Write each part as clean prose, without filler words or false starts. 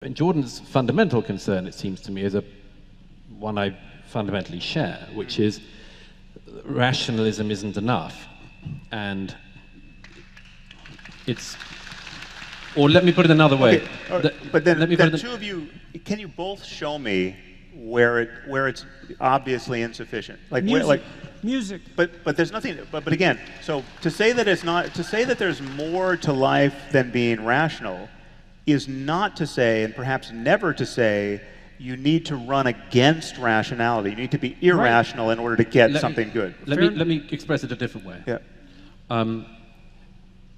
And Jordan's fundamental concern, it seems to me, is one I fundamentally share, which is rationalism isn't enough. And it's, or let me put it another way. Okay. But then two of you, can you both show me where it's obviously insufficient? Like music. But there's nothing. But again, so to say that there's more to life than being rational is not to say, and perhaps never to say, you need to run against rationality. You need to be irrational in order to get something good. Let me express it a different way. Yeah.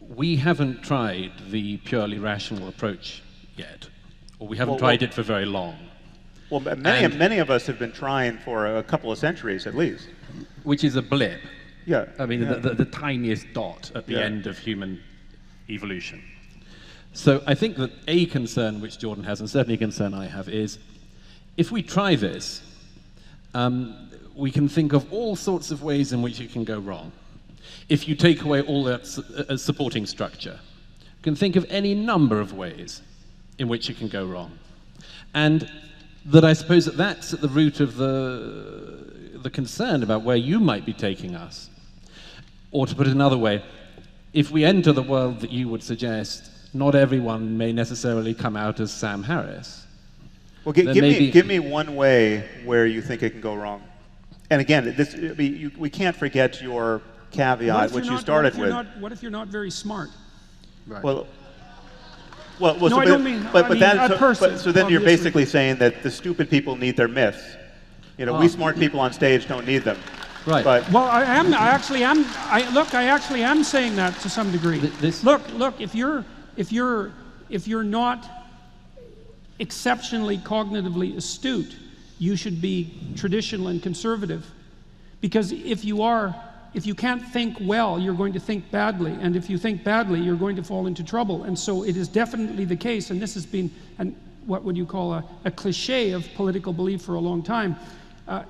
We haven't tried the purely rational approach yet, or we haven't tried it for very long. Well, many of us have been trying for a couple of centuries at least. Which is a blip. Yeah. I mean, the tiniest dot at the end of human evolution. So I think that a concern which Jordan has, and certainly a concern I have, is if we try this, we can think of all sorts of ways in which it can go wrong. If you take away all that supporting structure, you can think of any number of ways in which it can go wrong. And that I suppose that's at the root of the concern about where you might be taking us. Or to put it another way, if we enter the world that you would suggest, not everyone may necessarily come out as Sam Harris. Well, give me one way where you think it can go wrong. And again, we can't forget your caveat, which you started with. What if you're not very smart? Right. No, I don't mean. So then you're basically saying that the stupid people need their myths. You know, we smart people on stage don't need them. Right. But I actually am saying that to some degree. Look. If you're not exceptionally cognitively astute, you should be traditional and conservative. Because if you can't think well, you're going to think badly. And if you think badly, you're going to fall into trouble. And so it is definitely the case, and this has been what would you call a cliche of political belief for a long time.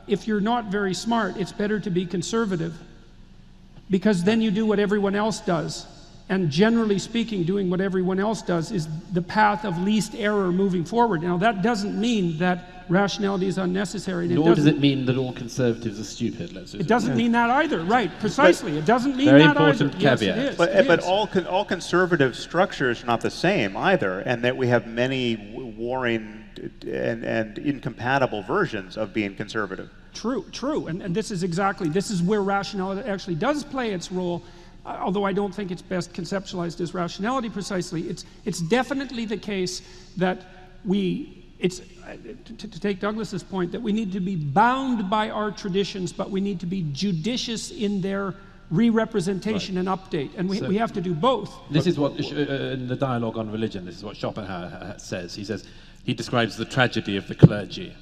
If you're not very smart, it's better to be conservative, because then you do what everyone else does. And generally speaking, doing what everyone else does is the path of least error moving forward. Now, that doesn't mean that rationality is unnecessary. Nor does it mean that all conservatives are stupid. It doesn't mean that either. Right, precisely. It doesn't mean that either. Very important caveat. Yes, but all conservative structures are not the same either, and that we have many warring and incompatible versions of being conservative. True. And this is where rationality actually does play its role. Although I don't think it's best conceptualized as rationality precisely, it's definitely the case that to take Douglas's point, that we need to be bound by our traditions, but we need to be judicious in their re-representation and update, and we have to do both. This is what, in the dialogue on religion, this is what Schopenhauer says. He describes the tragedy of the clergy.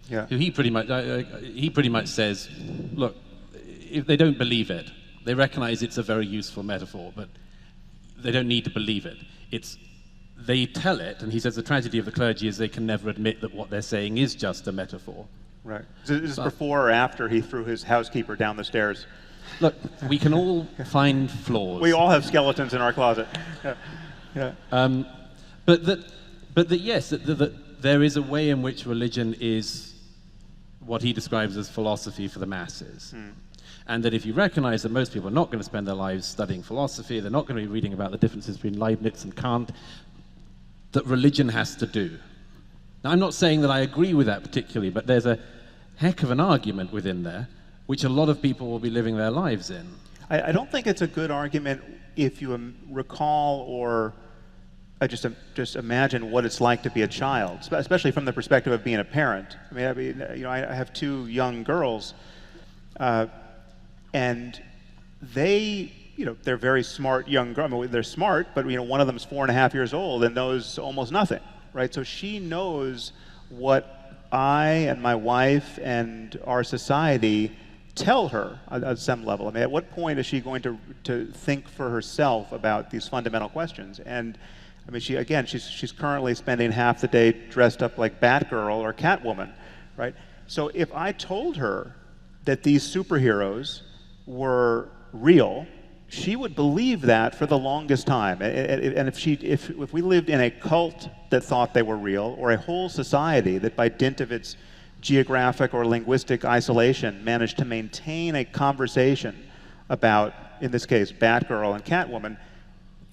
Yeah. He pretty much says, look, if they don't believe it, they recognize it's a very useful metaphor, but they don't need to believe it. They tell it, and he says the tragedy of the clergy is they can never admit that what they're saying is just a metaphor. Right. Is this before or after he threw his housekeeper down the stairs? Look, we can all find flaws. We all have skeletons in our closet. Yeah. But yes, there is a way in which religion is what he describes as philosophy for the masses. And that if you recognize that most people are not going to spend their lives studying philosophy, they're not going to be reading about the differences between Leibniz and Kant, that religion has to do. Now, I'm not saying that I agree with that particularly, but there's a heck of an argument within there, which a lot of people will be living their lives in. I don't think it's a good argument if you recall or just imagine what it's like to be a child, especially from the perspective of being a parent. I have two young girls, and they're very smart young girls. I mean, they're smart, but one of them is 4.5 years old and knows almost nothing, right? So she knows what I and my wife and our society tell her at some level. I mean, at what point is she going to think for herself about these fundamental questions? And I mean, she's currently spending half the day dressed up like Batgirl or Catwoman, right? So if I told her that these superheroes were real she would believe that for the longest time. And if we lived in a cult that thought they were real, or a whole society that by dint of its geographic or linguistic isolation managed to maintain a conversation about, in this case, Batgirl and Catwoman,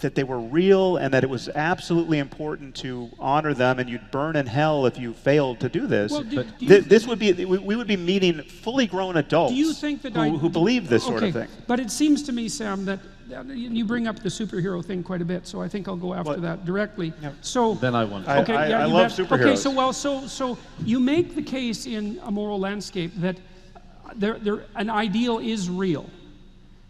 that they were real and that it was absolutely important to honor them, and you'd burn in hell if you failed to do this. Well, we would be meeting fully grown adults who believe this sort of thing. But it seems to me, Sam, that you bring up the superhero thing quite a bit, so I think I'll go after that directly. Yeah. So then I want. Okay, I love superheroes. Okay, so you make the case in A Moral Landscape that an ideal is real.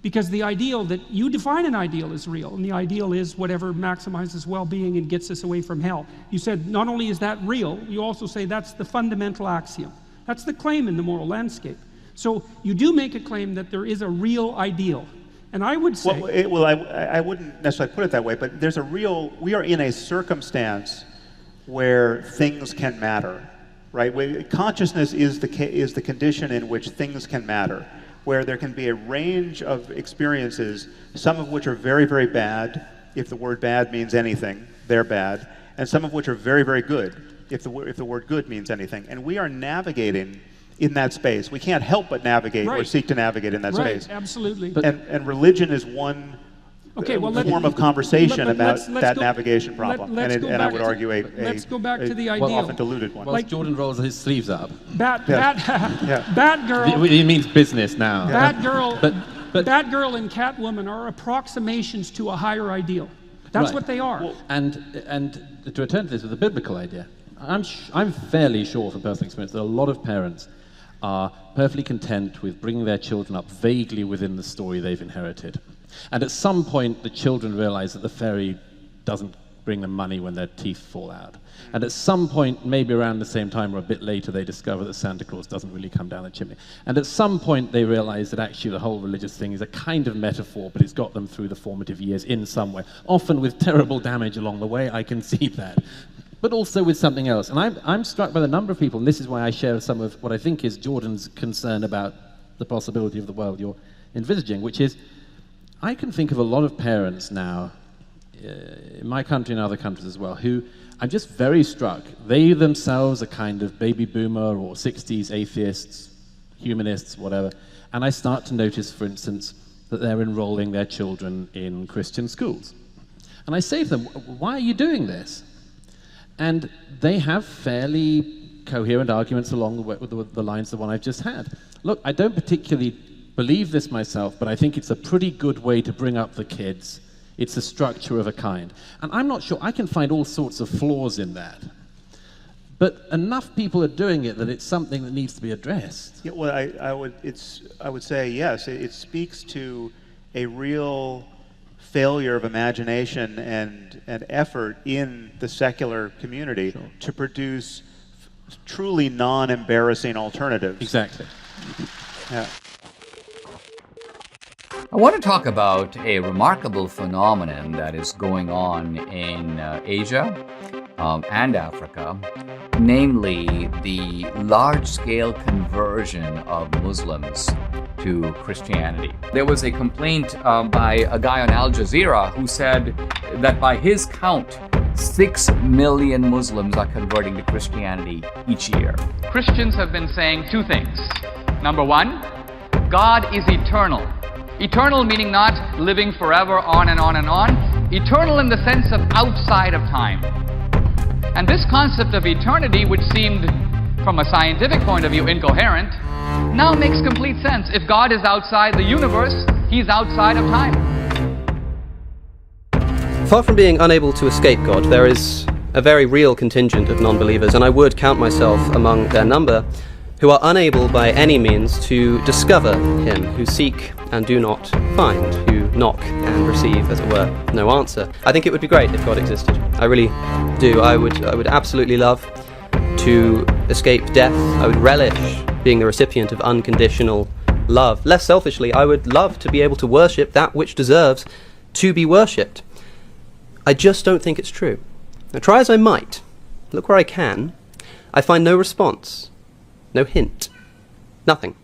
Because the ideal that you define an ideal is real, and the ideal is whatever maximizes well-being and gets us away from hell. You said not only is that real, you also say that's the fundamental axiom. That's the claim in The Moral Landscape. So you do make a claim that there is a real ideal. And I would say... I wouldn't necessarily put it that way, but we are in a circumstance where things can matter, right? Consciousness is the condition in which things can matter, where there can be a range of experiences, some of which are very, very bad. If the word bad means anything, they're bad. And some of which are very, very good, if the word good means anything. And we are navigating in that space. We can't help but navigate or seek to navigate in that space. Right, absolutely. And religion is one form of conversation about that navigation problem. And I would argue let's go back to the ideal. Often diluted one. Well, Jordan rolls his sleeves up. Batgirl. He means business now. Batgirl and Catwoman are approximations to a higher ideal. That's what they are. Well, and to return to this with a biblical idea, I'm fairly sure from personal experience that a lot of parents are perfectly content with bringing their children up vaguely within the story they've inherited. And at some point, the children realize that the fairy doesn't bring them money when their teeth fall out. And at some point, maybe around the same time or a bit later, they discover that Santa Claus doesn't really come down the chimney. And at some point, they realize that actually the whole religious thing is a kind of metaphor, but it's got them through the formative years in some way. Often with terrible damage along the way, I concede that. But also with something else. And I'm struck by the number of people, and this is why I share some of what I think is Jordan's concern about the possibility of the world you're envisaging, which is, I can think of a lot of parents now, in my country and other countries as well, who I'm just very struck. They themselves are kind of baby boomer or 60s atheists, humanists, whatever. And I start to notice, for instance, that they're enrolling their children in Christian schools. And I say to them, why are you doing this? And they have fairly coherent arguments along the lines of the one I've just had. Look, I don't particularly believe this myself, but I think it's a pretty good way to bring up the kids. It's a structure of a kind. And I'm not sure, I can find all sorts of flaws in that. But enough people are doing it that it's something that needs to be addressed. Yeah, well, I would say yes. It speaks to a real failure of imagination and effort in the secular community to produce truly non-embarrassing alternatives. Exactly. Yeah. I want to talk about a remarkable phenomenon that is going on in Asia and Africa, namely the large-scale conversion of Muslims to Christianity. There was a complaint by a guy on Al Jazeera who said that by his count, 6 million Muslims are converting to Christianity each year. Christians have been saying two things. Number one, God is eternal. Eternal meaning not living forever on and on and on. Eternal in the sense of outside of time. And this concept of eternity, which seemed from a scientific point of view incoherent, now makes complete sense. If God is outside the universe, He's outside of time. Far from being unable to escape God, there is a very real contingent of non-believers, and I would count myself among their number, who are unable by any means to discover Him, who seek and do not find, who knock and receive, as it were, no answer. I think it would be great if God existed. I really do. I would absolutely love to escape death. I would relish being the recipient of unconditional love. Less selfishly, I would love to be able to worship that which deserves to be worshipped. I just don't think it's true. Now, try as I might, look where I can, I find no response, no hint, nothing.